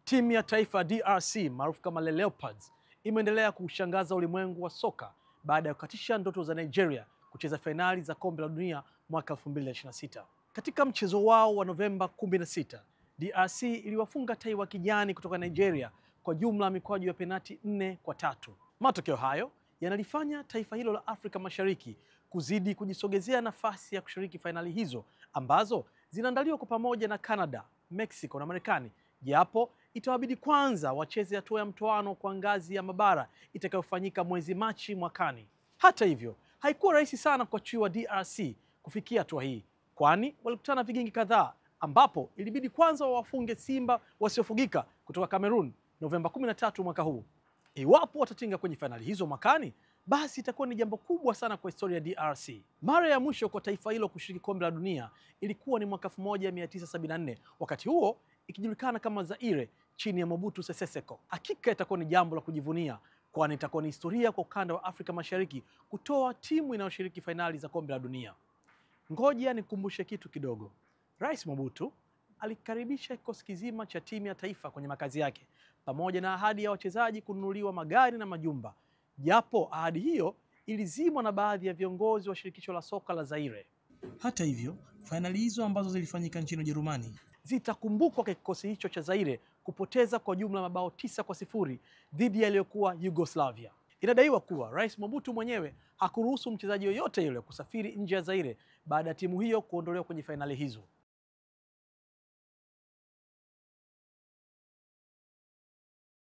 Timu ya taifa DRC maarufu kama Le Leopards imeendelea kushangaza ulimwengu wa soka baada ya kukatisha ndoto za Nigeria kucheza fainali za kombe la dunia mwaka 2026. Katika mchezo wao wa Novemba 16, DRC iliwafunga Tai wa Kijani kutoka Nigeria kwa jumla mikwaju ya penati 4-3. Matokeo hayo yanalifanya taifa hilo la Afrika Mashariki kuzidi kujisogezea nafasi ya kushiriki fainali hizo ambazo zinaandaliwa kwa pamoja na Canada, Mexico na Marekani, japo itawabidi kwanza wacheze hatua ya mtoano kwa ngazi ya mabara itakayofanyika mwezi Machi mwakani. Hata hivyo, haikuwa rahisi sana kuachiwa DRC kufikia hatua hii, kwani walikutana vigingi kadhaa ambapo ilibidi kwanza wawafunge Simba wasiofugika kutoka Cameroon Novemba 13 mwaka huu. Iwapo watatinga kwenye fainali hizo mwakani, basi itakuwa ni jambo kubwa sana kwa historia ya DRC. Mara ya mwisho kwa taifa hilo kushiriki kombe la dunia ilikuwa ni mwaka 1974, wakati huo ikijulikana kama Zaire chini ya Mobutu Sese Seko. Hakika itakuwa ni jambo la kujivunia, kwani itakuwa ni historia kwa ukanda wa Afrika Mashariki kutoa timu inayoshiriki fainali za kombe la dunia. Ngoja nikumbushe kitu kidogo. Rais Mobutu alikaribisha kikosi kizima cha timu ya taifa kwenye makazi yake, pamoja na ahadi ya wachezaji kununuliwa magari na majumba, japo ahadi hiyo ilizimwa na baadhi ya viongozi wa shirikisho la soka la Zaire. Hata hivyo, fainali hizo ambazo zilifanyika nchini Ujerumani zitakumbukwa kwa kikosi hicho cha Zaire kupoteza kwa jumla mabao 9-0 dhidi ya iliyokuwa Yugoslavia. Inadaiwa kuwa Rais Mobutu mwenyewe hakuruhusu mchezaji yoyote yule kusafiri nje ya Zaire baada ya timu hiyo kuondolewa kwenye fainali hizo.